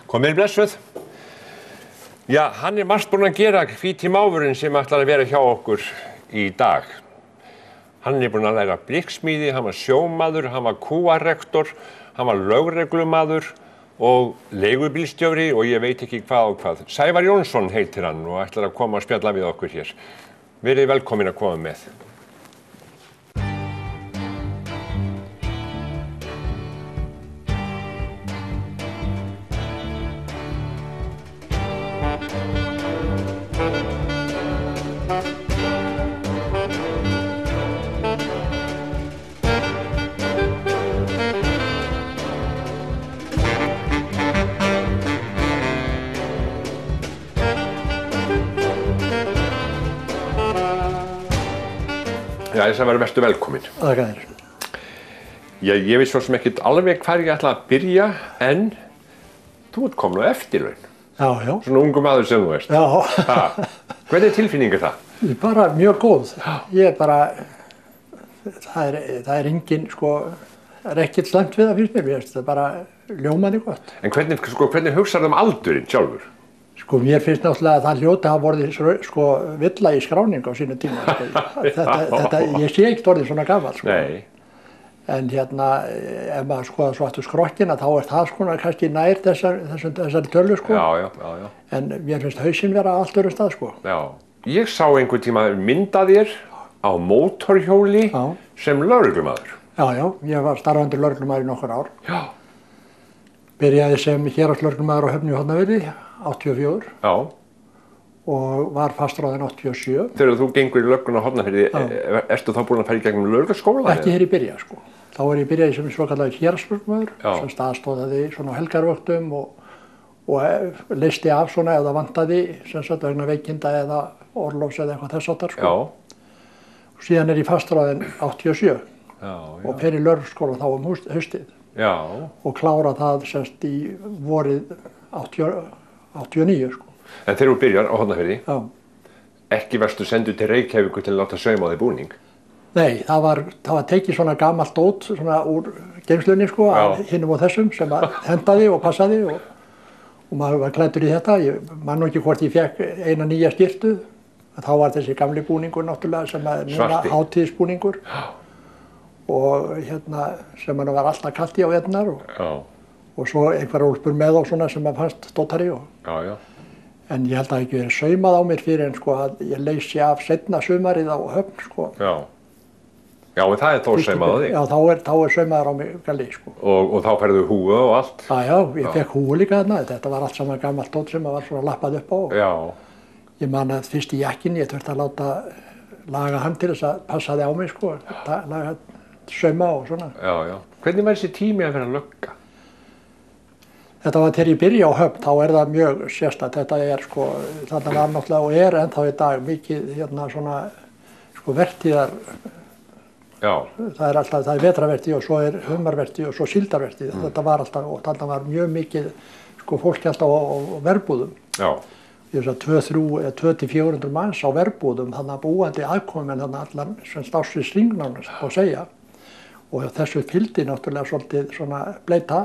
Komið blessuð. Já, hann margt búinn að gera hvíti máfurinn sem ætlar að vera hjá okkur í dag. Hann búinn að læra blikksmíði, hann var sjómaður, hann var kúarektor, hann var lögreglumaður og leigubílstjóri og ég veit ekki hvað og hvað. Sævar Jónsson heitir hann og ætlar að koma að spjalla við okkur hér. Verið velkomin að koma með. Já, þess að vera verstu velkomin. Þakka þér. Já, ég veit svo sem ekkert alveg hvar ég ætla að byrja, en þú ert komin á eftirlaun. Já, já. Svona ungu maður sem þú veist. Já. Hvernig tilfinning það? Bara mjög góð. Ég bara, það er engin, það er ekkert slæmt við það finnst mér, það er bara ljómandi gott. En hvernig hugsar þú aldurinn sjálfur? Mér finnst náttúrulega að það hljóti hafa vorið villa í skráningu á sínu tíma. Ég sé ekkert orðið svona gamall. Nei. En hérna, ef maður skoða svo aftur skrokkina, þá er það kannski nær þessari tölu, Já. En mér finnst hausinn vera allt öðrum stað, Já. Ég sá einhvern tíma mynd af þér á mótorhjóli sem lögreglumaður. Já, ég var starfandi lögreglumaður í nokkur ár. Já. Byrjaði sem héraðslögreglumaður á Höfn í Hornafirði, 84. Já. Og var fastráðinn 87. Þegar þú gengur í löggun á Hornafirði, ertu þá búinn að fara í gegnum lögregluskóla? Ekki hér í byrja, Þá var ég byrjaði sem svokallaður héraðslögreglumaður, sem aðstóðaði svona á helgarvöktum og leysti af svona ef það vantaði, sem sagt vegna veikinda eða orlofs eða eitthvað þess áttar, Og síðan ég fastráðinn 87. Og fer í lögregluskóla þá haustið. Já. Og klára það semst í vorið 89, En þegar þú byrjar á Hornafirði, Já. Ekki varstu sendur til Reykjavíkur til að láta sauma á þig búning? Nei, það var tekið svona gamalt dót svona úr geymslunni af hinum og þessum sem hendaði og passaði og maður var klæddur í þetta. Ég man nú ekki hvort ég fekk eina nýja skyrtu. Þá var þessi gamli búningur náttúrulega sem er núna hátíðisbúningur og sem var alltaf kalt í á veturnar og svo einhverjar úlpur með á svona sem fannst stóttari. Já. En ég held að ekki verið saumað á mér fyrir en að ég leysi af seinna sumarið á Höfn. Já, en það er þó saumað á þig? Já, þá er saumaður á mig galli, Og þá færðu húfu og allt? Já, ég fekk húfu líka þarna. Þetta var allt saman gamalt dót sem var svona lappað upp á. Já. Ég man að fyrst í jakkinni, ég þurfti að láta laga hann til þess að passaði á mig, laga sauma og svona. Já. Hvernig var þessi tími að vera lögga? Þetta var þegar ég byrja á Höfn, þá er það mjög sérstakt. Þetta þarna var náttúrulega og er ennþá í dag mikið svona vertíðar. Já. Það er vetrarvertíð og svo er humarvertíð og svo síldarvertíð. Þetta var alltaf, og þarna var mjög mikið fólki alltaf á verbúðum. Já. Ég veist að 200-400 manns á verbúðum, þannig að búandi aðkomin þannig allar sem stásins ringnánast á segja. Og þessu fylgdi náttúrulega svolítið svona bleita.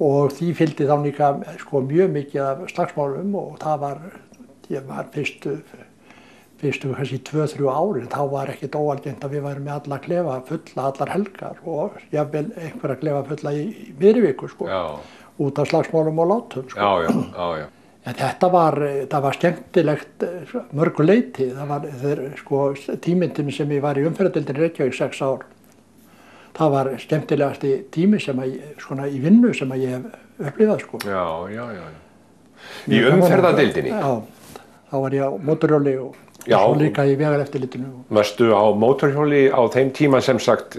Og því fylgdi þá líka mjög mikið af slagsmálum og það ég var fyrstu kannski 2-3 árin, þá var ekkert óalgengt að við værum með alla klefa fulla allar helgar og jafnvel einhverja klefa fulla í miðri viku, út af slagsmálum og látum. Já. En þetta var skemmtilegt mörgu leyti. Það var tímyndin sem ég var í umferðardeildinni Reykjavík 6 ár. Það var skemmtilegasti tími í vinnu sem ég hef upplifað, Já. Í umferðardeildinni? Já, þá var ég á mótorhjóli og svo líka í vegareftirlitinu. Varstu á mótorhjóli á þeim tíma sem sagt,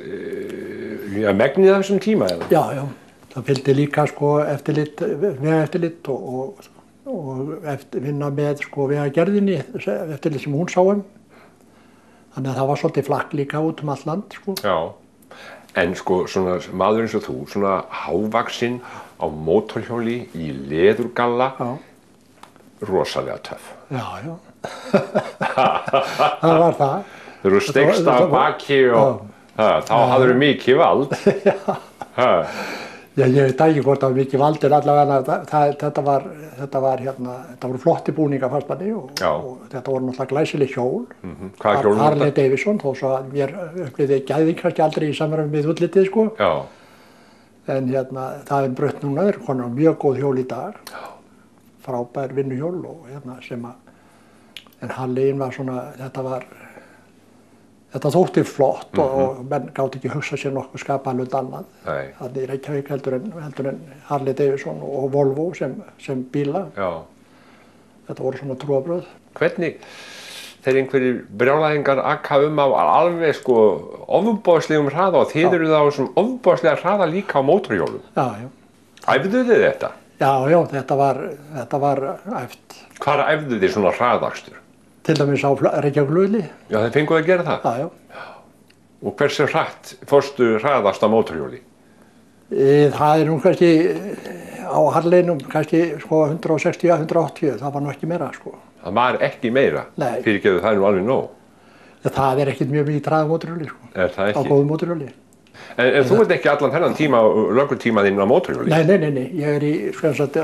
megnið af þessum tíma eða? Já. Það fylgdi líka vegareftirlit og vinna með vegagerðinni eftirlit sem hún sá Þannig að það var svolítið flakk líka út allt land, Já. En svona maður eins og þú, svona hávaxinn á mótorhjóli í leðurgalla, rosalega töff. Já. Það var það. Þegar þú stekst af baki og þá hafðirðu mikið vald. Já, ég veit ekki hvort það var mikið valdir allavega, þetta voru flotti búningar fannst manni og þetta voru náttúrulega glæsileg hjól. Hvaða hjól var Harley Davidson, þó svo að mér upplýði gæði kannski aldrei í samræmi við útlitið, sko. Já. En það er brött núna, þeir eru mjög góð hjól í dag. Já. Frábær vinnuhjól og sem að, en Harleyin var svona, þetta þótti flott og menn gátt ekki hugsa sér nokkuð skapalund annað. Þannig í Reykjavík heldur en Harley Davidson og Volvo sem bíla. Já. Þetta voru svona trúarbrögð. Hvernig þeir einhverjir brjálæðingar aka á alveg sko ofboðslegum hraða og þið eruð á þessum ofboðslega hraða líka á mótorhjólum? Já, já. Æfðu þið þetta? Já, þetta var æft. Hvar æfðu þið svona hraðakstur? Til dæmis á Reykjavíkurflugvelli. Já, þeir fenguð að gera það? Já, já. Og hversu hratt fórstu hraðast á mótorhjóli? Það nú kannski á Harleyinum kannski sko 160, 180, það var nú ekki meira sko. Það var ekki meira? Nei. Fyrirgefðu það nú alveg nóg? Það ekkert mjög mikið hraða mótorhjóli sko. Er það ekki? Á góðu mótorhjóli. En þú ert ekki allan þennan tíma lögurtíma þinn á mótorhjóli? Nei. Ég er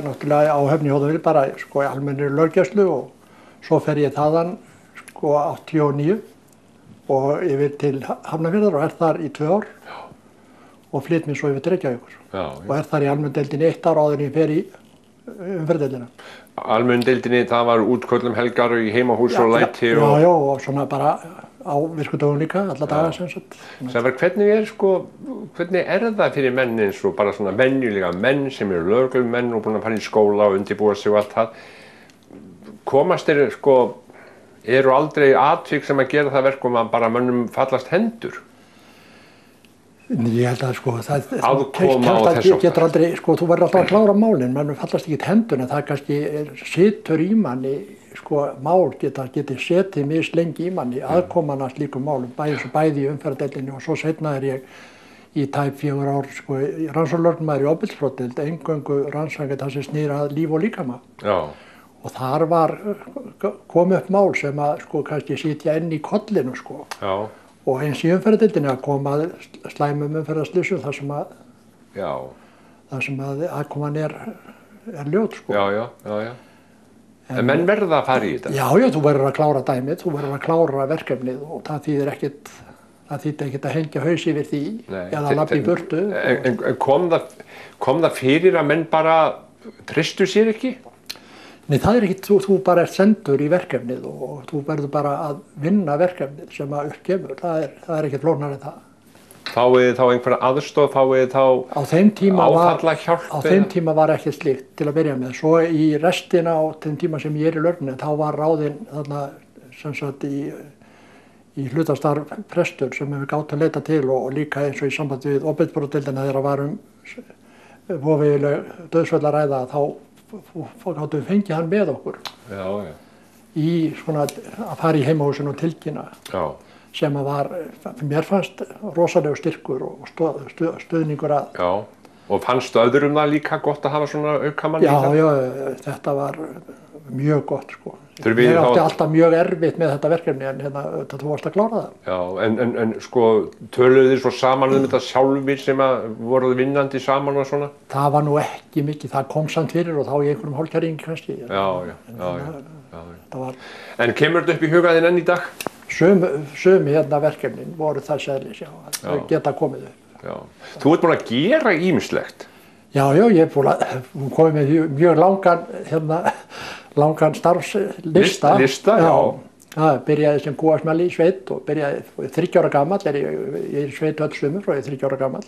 náttúrulega á Höfn í Hóðavík bara sko í almennri löggæslu og svo fer ég þaðan sko 89 og yfir til Hafnarfjarðar og þar í 2 ár og flytt mér svo yfir til Reykjavíkur og þar í almenndeildinni 1 ár áður en ég fer í umferðdeildina. Almenndeildinni, það var útköllum helgar í heimahús og læti og... Já, og svona bara á virkudögum líka, alla daga sem sagt. Hvernig er það fyrir menn eins og bara svona venjulega menn sem eru lögreglumenn og búin að fara í skóla og undirbúa sig og allt það? Komast þeir sko, eru aldrei atvik sem að gera það verkum að bara mönnum fallast hendur? Ég held að sko, aðkoma á þessu getur aldrei, sko, þú verður alltaf að klára málin, mönnum fallast ekki hendur en það kannski situr í manni, sko, mál geti setið mislengi í manni, aðkoman að slíkum málum, bæði í umferðardeildinni og svo seinna ég í tæp 4 ár, sko, í rannsóknarlögreglumaður í ofbeldisbrotadeild, eingöngu rannsakað það sem snýr að líf og líkama. Já. Og þar kom upp mál sem að sko kannski sitja inn í kollinu sko. Já. Og eins í umferðardeildinni að koma slæmum umferðarslysum þar sem að aðkoman er ljót sko. Já. En menn verða að fara í þetta? Já, þú verður að klára dæmið, þú verður að klára verkefnið og það þýðir ekkert að hengja haus yfir því eða labba í burtu. En kom það fyrir að menn bara treystu sér ekki? Nei, það ekki, þú bara ert sendur í verkefnið og þú verður bara að vinna verkefnið sem að uppgefur, það er ekkert flóknara en það. Fáið þið þá einhverja aðstoð, fáið þið þá áfallahjálp? Á þeim tíma var ekki slíkt til að byrja með, svo í restina á þeim tíma sem ég er í lögreglunni, þá var ráðinn þarna sem sagt í hlutastarf prestur sem við gátum að leita til og líka eins og í sambandi við ofbeldisbrotadeildina þegar var voveifleg dauðsföll að ræða þá gáttum við fengið hann með okkur í svona að fara í heimahúsin og tilkynna sem að var, mér fannst rosalega styrkur og stuðningur að. Já, og fannst öðrum það líka gott að hafa svona aukamann í það? Já, þetta var mjög gott sko. Ég átti alltaf mjög erfitt með þetta verkefni en þú varst að klára það. Já, en sko töluðu þið svo saman þetta sjálfir sem að voruð vinnandi saman og svona? Það var nú ekki mikið, það kom samt fyrir og þá í einhverjum hálfkæringi kannski. Já. En kemur þetta upp í hugaðinn enn í dag? Sumi verkefnin voru það sæðlis, þau geta komið upp. Já. Þú ert búin að gera ýmislegt? Já, ég er búin að komið með mjög langan starfslista. Já. Það byrjaði sem kúasmæli í sveit og byrjaði 30 ára gamall, ég er í sveit öll sumur og ég er 30 ára gamall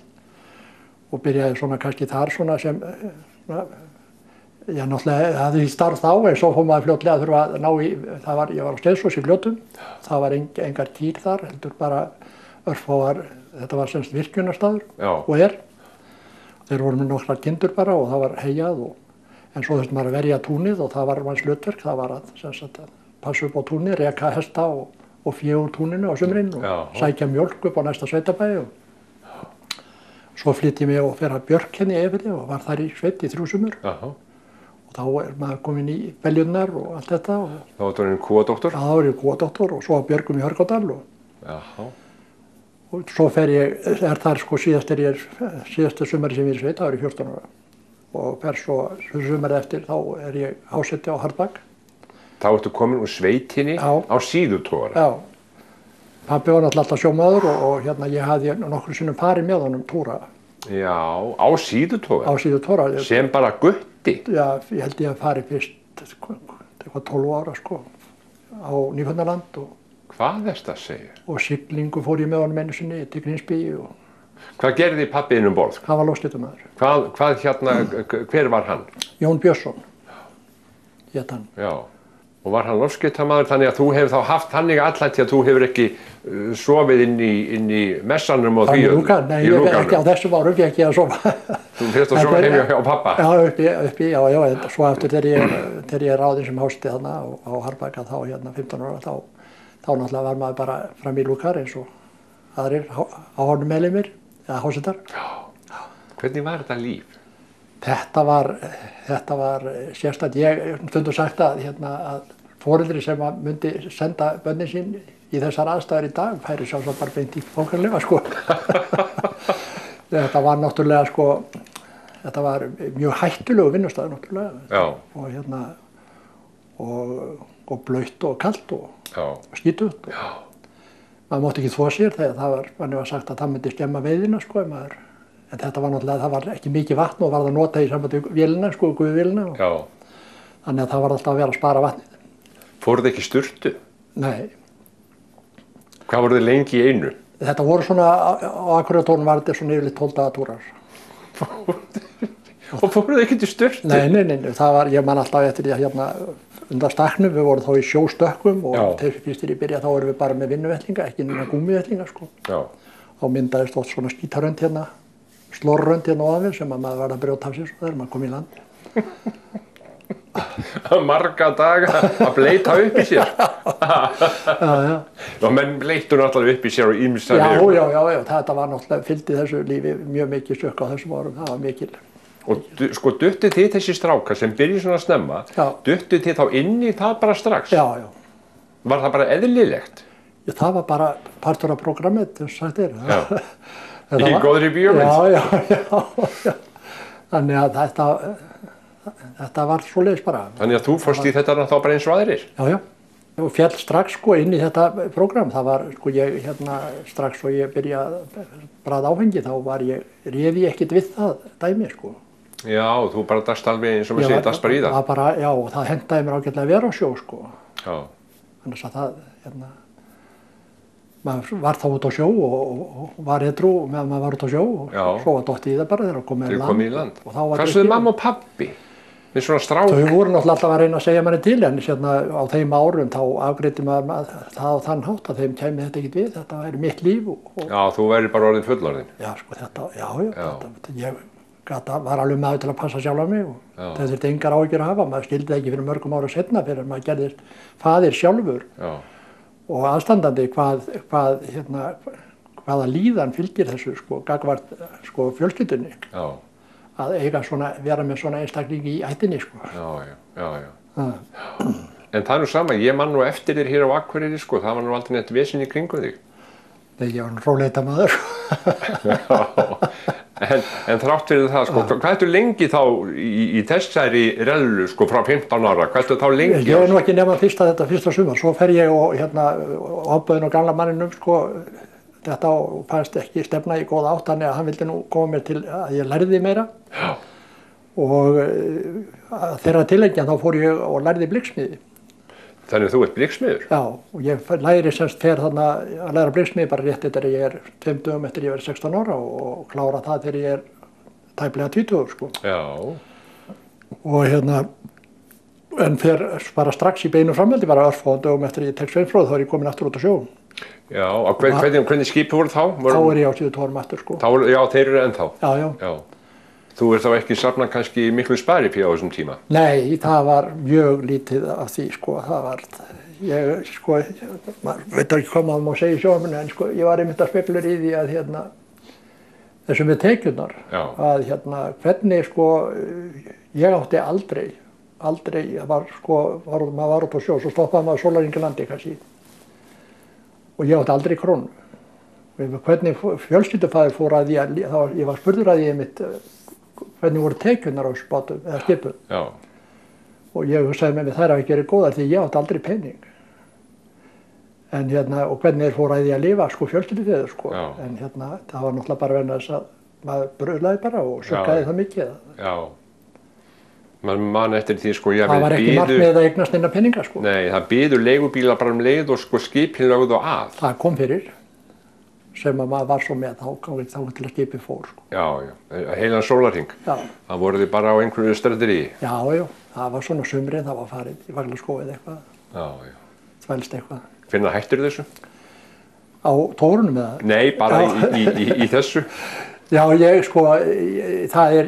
og byrjaði svona kannski þar svona sem, ég náttúrulega hafði því starf þá en svo fór maður fljótlega að þurfa að ná í, ég var á Skeiðsfossi í Fljótum, það var engar kýr þar, heldur bara örfáar, þetta var semst virkjunarstaður og þeir voru með nokkrar kindur bara og það var heyjað en svo þurfti maður að verja túnið og það var manns hlutverk, það var að passa upp á túnið, reka hesta og fjö úr túninu á sumrin og sækja mjólk upp á næsta sveitabæi og svo flytti ég mig og fer að Björk henni yfirli og var þar í sveit í 3 sumur og þá er maður komin í beljurnar og allt þetta. Þá var það kúadoktor? Já, þá var ég kúadoktor og svo að Björgum í Hörgárdal og svo þar sko síðasta sumari sem ég er í sveit, þá er ég 14 ára. Og fer svo sumarið eftir, þá er ég ásetti á Hardbak. Þá ertu komin úr sveitinni á síðutogara. Já. Pabbi var náttúrulega alltaf sjómaður og ég hafði nokkru sinnum farið með honum túra. Já, á síðutogara? Á síðutogara. Sem bara gutti? Já, ég held ég að farið fyrst, eitthvað 12 ára sko, á Nýfundnaland og... Hvað ertu að segja? Og siglingu fór ég með honum einu sinni til Grímsby og... Hvað gerði pabbi um borð? Hann var loftskeytamaður. Hver var hann? Jón Björnsson, hét hann. Já, og var hann loftskeytamaður þannig að þú hefur þá haft þannig allætti að þú hefur ekki sofið inn í messanum og því? Nei, ég ekki á þessum árum, ég ekki að sofa. Þú fyrst að sofa heim hjá pappa? Já, svo eftir þegar ég er ráðinn sem hásti þarna á Harbakka þá 15 ára, þá náttúrulega var maður bara fram í lúkar eins og aðrir áhorfnum meðlimir. eða hásetar. Já. Hvernig var þetta líf? Þetta var sérstætt. Ég stundum sagt að foreldri sem myndi senda börnin sín í þessar aðstæður í dag færi sjálfsagt bara beint í fólkanlega sko. Þetta var náttúrulega sko, þetta var mjög hættulegu vinnustæður náttúrulega. Já. Og blautt og kalt og skítugt. Já. Maður mátti ekki þvo sér þegar manni var sagt að það myndi skemma veiðina sko. En þetta var náttúrulega, það var ekki mikið vatn og var það notað í sambandi vélina sko, guðvélina. Þannig að það var alltaf að vera að spara vatnið. Fóruð þið ekki sturtu? Nei. Hvað voruð þið lengi í einu? Þetta voru svona, á Akureyratónum var þetta svona yfirleitt 12 daga túrar. Og fóruð þið ekki til sturtu? Nei, það var, ég man alltaf eftir því að undan staknum, við vorum þá í sjóstökkum og þegar fyrst í byrja þá vorum við bara með vinnuvettlinga, ekki með gúmívettlinga sko. Já. Þá myndaðist oft svona skítarönd slorrönd ofan við sem að maður var að brjóta af sér svo þegar maður kom í land. Marga daga að bleita upp í sér. Já. Og menn bleitur náttúrulega upp í sér og ýmsa Já, þetta var náttúrulega, fylgdi þessu lífi mjög mikið stökk á þessum árum, það var mikil. Og sko duttu þið þessi strákar sem byrjuð svona snemma, duttu þið þá inn í það bara strax? Já. Var það bara eðlilegt? Já, það var bara partur af programmið, þess að sagt er. Já. Í góðri bíómynd? Já. Þannig að þetta var svoleiðis bara. Þannig að þú fórst í þetta þá bara eins og aðrir? Já. Og fjall strax sko inn í þetta program. Það var sko ég strax og ég byrja að bræða áfengi þá réði ég ekkert við það dæmi sko. Já, þú bara dast alveg eins og maður segir dast bara í það? Já, og það hendaði mér ágætlega að vera á sjó sko. Já. Þannig að það, maður var þá út á sjó og var edrú meðan maður var út á sjó og svo var dottið í það bara þegar komið í land. Hvað sögðu mamma og pabbi? Með svona stráka? Þau voru náttúrulega alltaf að reyna að segja manni til en á þeim árum þá afgreiddi maður það á þann hátt að þeim kæmi þetta ekkert við, þetta væri mitt líf. Já, þú væri bara orðin fullorðin? Já, sko ég var alveg maður til að passa sjálf á mig og það þurfti engar áhyggjur að hafa, maður skildi það ekki fyrir mörgum ára setna fyrir að maður gerðist faðir sjálfur og aðstandandi hvaða líðan fylgir þessu sko, gagnvart sko fjölskyldunni. Að vera með svona einstakling í ættinni sko. Já. En það er nú sama, ég man nú eftir þér hér á Akureyri sko, það var nú aldrei neitt vesen í kringum þig. Nei, ég var nú róleita maður. En þrátt fyrir það sko, hvað ertu lengi þá í þessari rellu sko frá 15 ára, hvað ertu þá lengi? Ég var nú ekki nema fyrsta sumar, svo fer ég og áböðin og gamla manninum sko, þetta fannst ekki stefna í góða átt, þannig að hann vildi nú koma mér til að ég lærði meira. Já. Og þeirra tilengja þá fór ég og lærði blikksmíði. Þannig að þú ert blikksmiður? Já, og ég læri fer þarna að læra blikksmíði bara rétt eftir að ég 5 dögum eftir ég 16 ára og klára það þegar ég tæplega 20 sko. Já. Og en fer bara strax í beinu framhaldi, bara örfáum dögum eftir að ég tek sveinpróf þá er ég komin aftur út á sjó. Já, og hvernig skipi voru þá? Þá er ég á síðutogum aftur sko. Já, þeir eru ennþá? Já. Þú ert þá ekki safnað kannski miklu sparifé á þessum tíma? Nei, það var mjög lítið af því sko, það var, maður veit ekki hvað maður má segja í sjónvarpinu en sko, ég var einmitt að spekulera í því að þessum við tekjurnar, að hvernig sko, ég átti aldrei, maður var út á sjó, svo stoppaði maður sólarhring í landi kannski og ég átti aldrei krónu. hvernig fjölskyldufaðir fór að ég var spurður að ég mitt hvernig voru tekjurnar á þessu bátum eða skipum. Já. Og ég hugsaði með mig þær hafi ekki verið góðar því ég átti aldrei pening. En og hvernig fór að því að lifa sko fjölskyldufeður sko. Já. En það var náttúrulega bara vegna þess að maður bröðlaði bara og sukkaði það mikið. Já. Man eftir því sko, það var ekki markmið að eignast neina peninga sko. Nei, það biður leigubíla bara leið og sko skipin lögðu að. Það kom fyrir sem að maður var svo með þá til að skipið fór sko. Já, heilan sólarhring. Já. Það voru þið bara á einhverju strendir í. Já, það var svona sumrið, það var farið í Vaglaskóið eitthvað. Já. Þvælst eitthvað. Hvenær hættir þessu? Á tórunum eða? Nei, bara í þessu. Já, það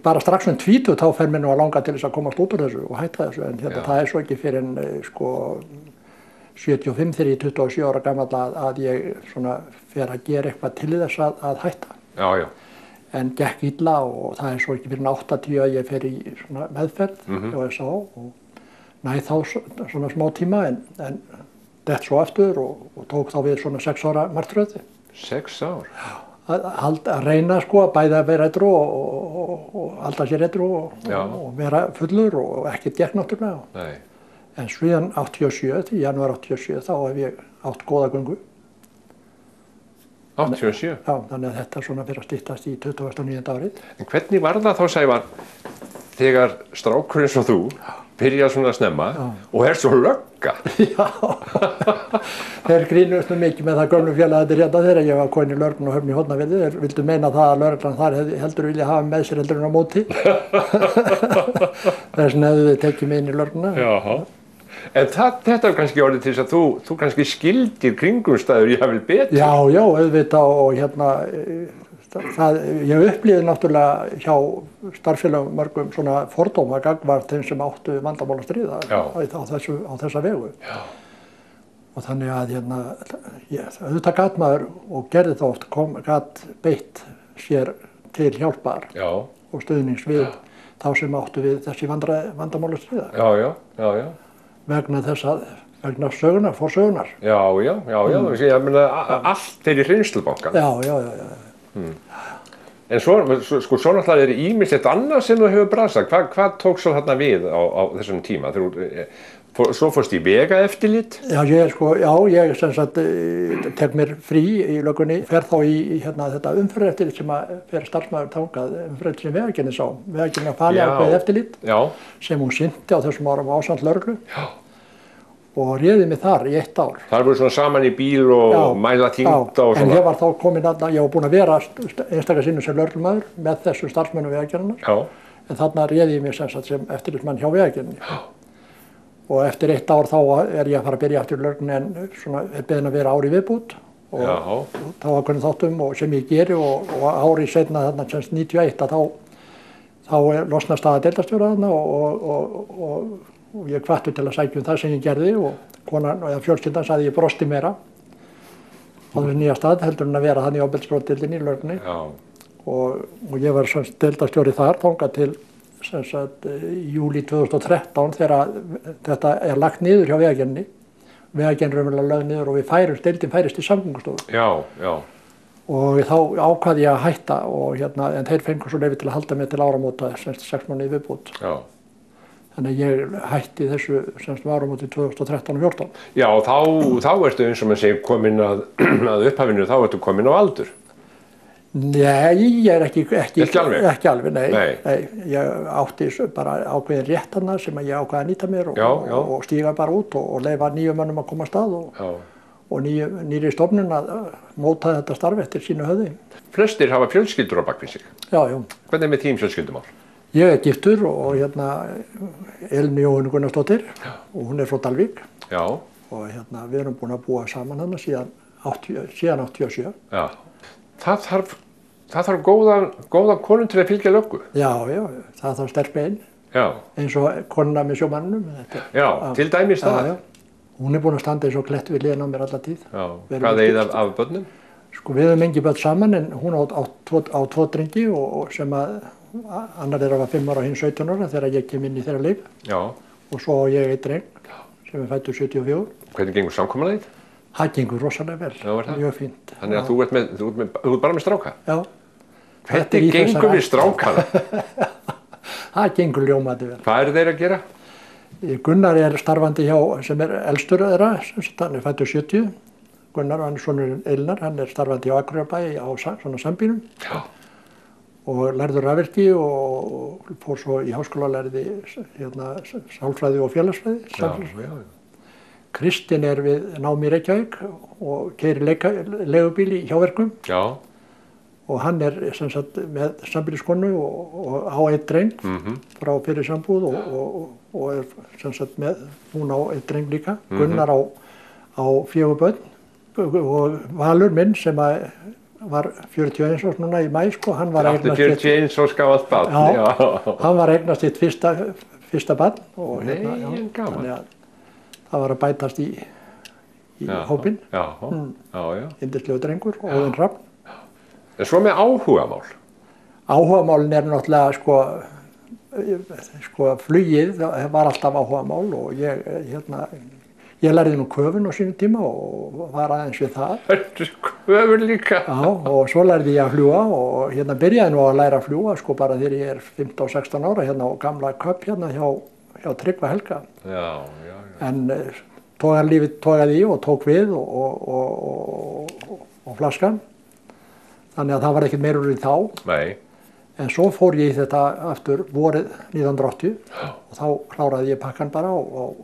bara strax 20 þá fer mér nú að langa til þess að komast út úr þessu og hætta þessu, en það svo ekki fyrir en 75 þegar ég 27 ára gamall að ég svona fer að gera eitthvað til þess að hætta. Já. En gekk illa og það svo ekki fyrir 80 að ég fer í svona meðferð hjá SA og næ þá svona smá tíma en dett svo aftur og tók þá við svona 6 ára martröði. 6 ár? Já. Að reyna sko að bæða að vera edrú og halda sér edrú og vera fullur og ekkert gekk náttúrulega. Nei. En síðan 87, í janúar 87, þá hef ég átt góða göngu. 87? Já, þannig að þetta svona fyrir að styttast í 29. árið. En hvernig var það þá, Sævar, þegar strákur eins og þú byrja svona snemma og svo lögga? Já, þeir grínuðust mikið með það gömlu félagarnir þegar ég var komin í lögregluna og Höfn í Hornafirði. Þeir vildu meina það að lögreglan þar heldur vilja hafa með sér heldur en á móti. Þess vegna hefðu við tekið mig inn í lögregluna. Já, en þetta er kannski orðið til þess að þú kannski skildir kringumstæður jafnvel betur. Já, auðvitað og ég upplifði náttúrulega hjá starffélögum mörgum svona fordóma gagnvart þeim sem áttu vandamál að stríða á þessa vegu. Já. Og þannig að auðvitað gat maður og gerði þá oft gat beitt sér til hjálpar og stuðnings við þá sem áttu við þessi vandamál að stríða. Já. Vegna sögunar, forsögunar. Já, ég meina allt er í hreinslubánkan. Já. En svo náttúrulega er ýmislegt annað sem þú hefur brasað. Hvað tók svo þarna við á þessum tíma? Svo fórst í vegaeftirlit? Já, ég sem sagt tek mér frí í löggunni, fer þá í þetta umferðareftirlit sem að fer starfsmaður þangað, umferðareftirlit sem Vegagerðin sá. Vegagerðin falið ákveðið eftirlit sem hún sinnti á þessum árum ásamt lögreglu. Og réði mig þar í 1 ár. Það voru svona saman í bíl og mæla þyngd og svona? En ég var þá komin að, ég var búinn að vera einstaka sinnum sem lögreglumaður með þessu starfsmönnum Vegagerðarinnar. En þarna réði ég mig sem eftirlitsmann hjá Vegagerðinni. Og eftir 1 ár þá er ég að fara að byrja aftur í lögreglunni en svona er beðinn að vera ár í viðbót. Og þá var hvernig þáttum og sem ég geri og ári seinna þarna sem 91 þá losna staða deildarstjóra þarna og ég hvattur til að sækja það sem ég gerði og konan eða fjölskyldan sagði ég brosti meira á þessu nýja stað heldur en að vera þannig á ofbeldisbrotdeildinni í lögreglunni. Og ég var deildarstjóri þar þangað til júlí 2013 þegar þetta er lagt niður hjá Vegagerðinni. Vegagerðin raunverulega lögð niður og deildin færist í Samgöngustofu. Já. Og þá ákvað ég að hætta en þeir fengu svo leyfi til að halda mig til áramóta 6 mánuði í viðbót. Já. Þannig að ég hætti þessu áramóti 2013 og 2014. Já, þá ertu eins og maður segir komin að upphafinu, þá ertu komin á aldur. Nei, ég er ekki alveg, nei. Ég átti bara ákveðin rétt þarna sem ég ákvaði að nýta mér og stíga bara út og leyfa nýjum mönnum að koma af stað og nýri stofnun að móta þetta starf eftir sínu höfði. Flestir hafa fjölskyldur á bakvið sig. Já. Hvernig er með þín fjölskyldumál? Ég er giftur og Elín Jóhanna Gunnarsdóttir og hún er frá Dalvík. Já. Og við erum búin að búa saman þarna síðan 87. Já. Það þarf góða konun til að fylgja löggu. Já, það þarf sterk bein. Já. Eins og konuna með sjómannunum. Já, til dæmis það. Já. Hún er búin að standa eins og klett við hliðina á mér alla tíð. Já. Hvað eigið af börnum? Við höfum engi börn saman en hún á 2 drengi og sem að annar var 5 ára og hinn 17 ára þegar ég kem inn í þeirra líf. Já. Og svo á ég 1 dreng sem er fæddur 74. Hvernig gengur samkomulagið? Það gengur rosalega vel, Já, er það? mjög fínt. Þannig að þú ert bara með stráka? Já. Hvernig gengur við strákana? Það gengur ljómandi vel. Hvað eru þeir að gera? Gunnar er starfandi hjá, sem er elstur þeirra, hann er fæddur 70. Gunnar, hann er sonur Elnar, hann er starfandi hjá Akureyrarbæ á svona sambýlum. Já. Og lærður rafvirki og fór svo í háskóla og lærði sálfræði og félagsfræði. Já. Kristinn er við nám í Reykjavík og keyrir leigubíl í hjáverkum. Já. Og hann er sem sagt með sambýliskonu og á einn dreng frá fyrir sambúð og er sem sagt með, hún á einn dreng líka. Gunnar á 4 börn og Valur minn sem var 41 árs núna í maí, sko, hann var eignast 41 árs gamalt barn. Já, hann var eignast sitt fyrsta barn og gaman. Það var að bætast í hópinn. Já. Yndislegu drengur og Óðinn Hrafn. En svo með áhugamál? Áhugamálin er náttúrulega, sko, flugið var alltaf áhugamál og ég lærði nú köfun á sínum tíma og var aðeins við það. Köfun líka? Já, og svo lærði ég að fljúga og byrjaði nú að læra að fljúga, sko, bara þegar ég er 15-16 ára á gamla köp hjá Tryggva Helga. Já. En togaði í og tók við og flaskan. Þannig að það var ekkert meira úr í þá. Nei. En svo fór ég í þetta aftur vorið 1980 og þá kláraði ég pakkan bara og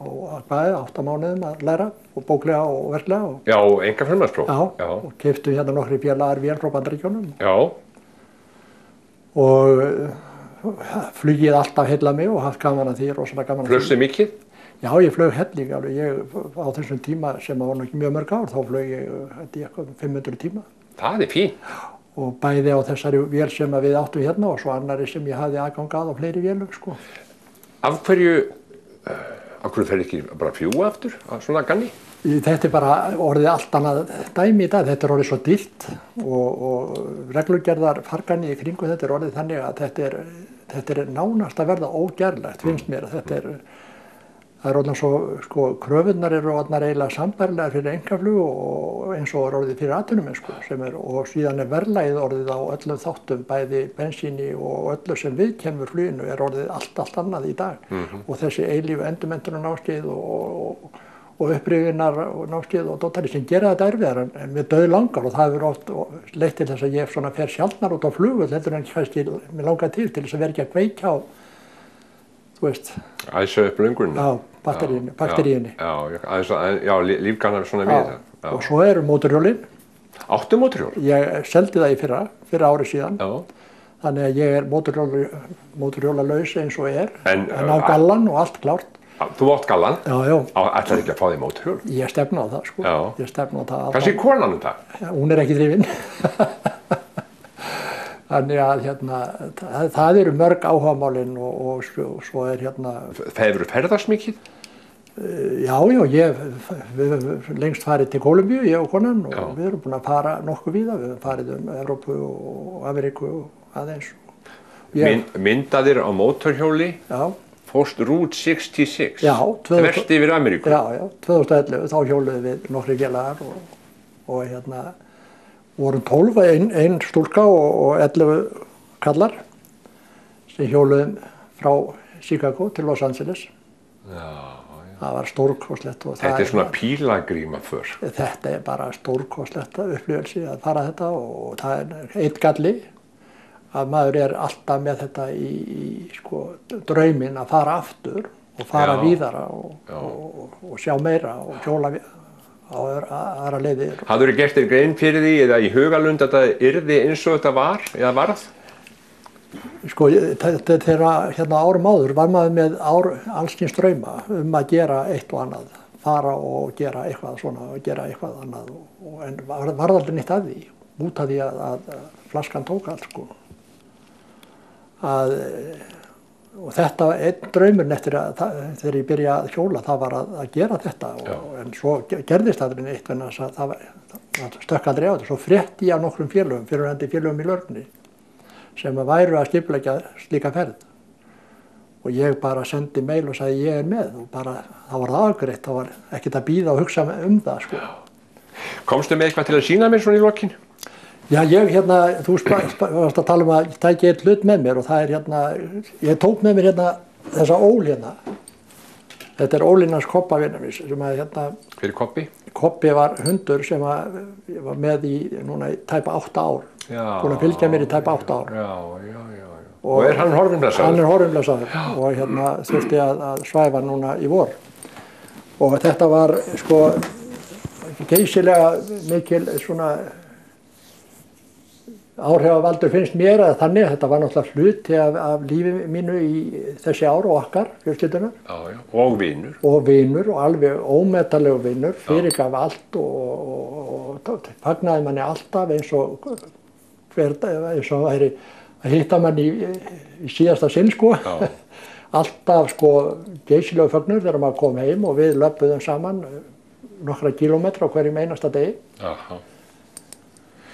8 mánuðum að læra og bóklega og verklega. Já, enga frumnarspróf. Já, og keyptum nokkri félagar vél frá Bandaríkjunum. Já. Og flugið alltaf heillað mig og haft gaman að því, rosalega gaman að því. Flugstu mikið? Já, ég flög helling alveg. Á þessum tíma sem var ekki mjög mörg ár, þá flög ég 500 tíma. Það er fínt. Og bæði á þessari vél sem við áttum hérna og svo annari sem ég hafði aðgang að á fleiri vélum, sko. Af hverju fer ekki bara að fljúga aftur, svona ganni? Þetta er bara orðið allt annað dæmi í dag. Þetta er orðið svo dýrt og reglugerðar fargani í kringu þetta er orðið þannig að þetta er nánast að verða ógerlegt, finnst mér. Það er orðið svo, sko, kröfurnar eru orðnar eiginlega sambærilegar fyrir einkaflug og eins og er orðið fyrir atvinnumennsku og síðan er verðlagið orðið á öllum þáttum, bæði bensíni og öllu sem viðkemur fluginu er orðið allt annað í dag. Og þessi eilífu endurmenntunarnámskeið og upprifjunar og námskeið og dótari sem gera þetta erfiðar en við dauðlangar og það hefur oft leitt til þess að ég fer sjaldnar út á flugvöll heldur en kannski mér langar til þess að vera ekki að kveikja á, þú veist. Æsa upp löngunni. Já, bakteríunni. Já, lífgannar svona við það. Og svo eru mótorhjólin. Áttu mótorhjól? Ég seldi það í fyrra ári síðan. Já. Þannig að ég er mótorhjólalaus eins og en á gallan og allt klárt. Þú átt gallan? Já. Ætlaði ekki að fá því mótorhjól? Ég stefna á það, sko. Já. Ég stefna á það. Hvað sé konan um það? Hún er ekki drifin. Þannig að það eru mörg áhugamálin og svo er Hefurðu ferðast mikið? Já, við höfum lengst farið til Kólumbíu, ég og konan, og við erum búin að fara nokkuð víða. Við höfum farið Evrópu og Ameríku og aðeins. Myndaðir á mótorhjóli? Já. Fórst Route 66? Já. Þvert yfir Ameríku? Já, 2011, þá hjóluðum við nokkri félagar og vorum 12, ein stúlka og 11 kallar sem hjóluðum frá Chicago til Los Angeles. Já. Það var stórkostlegt. Þetta er svona pílagrímaför. Þetta er bara stórkostlegt upplifelse að fara þetta og það er eitt galli að maður er alltaf með þetta í drauminn að fara aftur og fara víðara og sjá meira og hjóla á aðra leiðir. Hafðirðu gert þér grein fyrir því eða í hugalund að þetta yrði eins og þetta var eða varð? Sko, þegar árum áður var maður með alls kyns drauma að gera eitt og annað, fara og gera eitthvað svona og gera eitthvað annað en varð aldrei neitt að því, út af því að flaskan tók allt, sko. Og þetta, einn draumurinn eftir þegar ég byrjaði að hjóla, það var að gera þetta en svo gerðist aldrei neitt en það stökk aldrei á þetta. Svo frétti ég af nokkrum félögum, fyrrverandi félögum í lögreglunni sem væru að skipuleggja slíka ferð og ég bara sendi mail og sagði ég með og bara, það var afgreitt, það var ekkert að bíða og hugsa það, sko. Komstu með eitthvað til að sýna mér svona í lokin? Já, ég þú varst að tala um að tæki eitt hlut með mér og það ég tók með mér þessa ól Þetta Ólínans Kobbavinur sem að Hver er Kobbi? Kobbi var hundur sem ég var með í núna í tæpa 8 ár. Búinn að fylgja mér í tæpa 8 ár. Já. Og er hann horfinn blessaður? Hann er horfinn blessaður og þurfti að svæfa núna í vor. Og þetta var sko geysilega mikil svona áhrifavaldur finnst mér að þannig þetta var náttúrulega hluti af lífi mínu í þessi ár og okkar fjölskyldunar. Já. Og vinur. Og vinur og alveg ómetanlegur vinur, fyrirgaf allt og fagnaði manni alltaf eins og væri að hitta manni í síðasta sinn, sko. Alltaf sko geysilegur fögnur þegar maður kom heim og við löbbuðum saman nokkra kílómetra á hverjum einasta degi.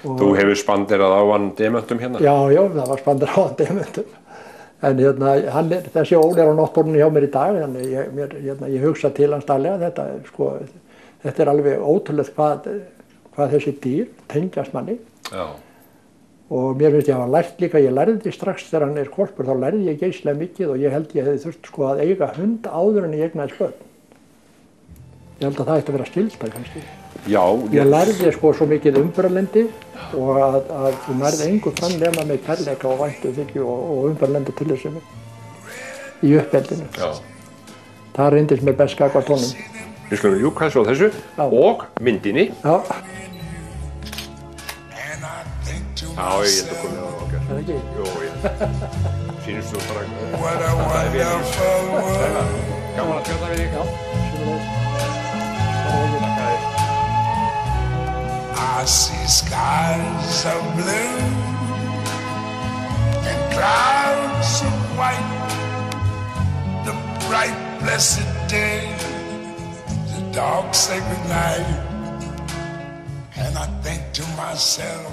Þú hefur spanderað á hann demöntum hérna? Já, það var spanderað á hann demöntum. En þessi ól á náttborðinu hjá mér í dag, þannig ég hugsa til hans daglega. Þetta alveg ótrúlegt hvað þessi dýr tengjast manni. Já. Og mér finnst ég hafa lært líka, ég lærði því strax þegar hann er hvolpur, þá lærði ég geysilega mikið og ég held ég hefði þurft sko að eiga hund áður en ég eignaðist börn. Ég held að það ætti að vera skylda kannski. Já. Ég lærði sko svo mikið umburðarlyndi og að þú nærði engu fram nema með kærleika og væntumþykju og umburðarlyndi til þessum í uppeldinu. Já. Það reyndist mér best gagnvart honum. Við skulum ljúka svo þessu og myndinni. Já. Já, ég held að komið á okkar. Er það ekki? Jú, sýnist þú bara það er vinur. Gaman að spjalla við þig. I see skies of blue and clouds of white, the bright blessed day, the dark sacred night, and I think to myself,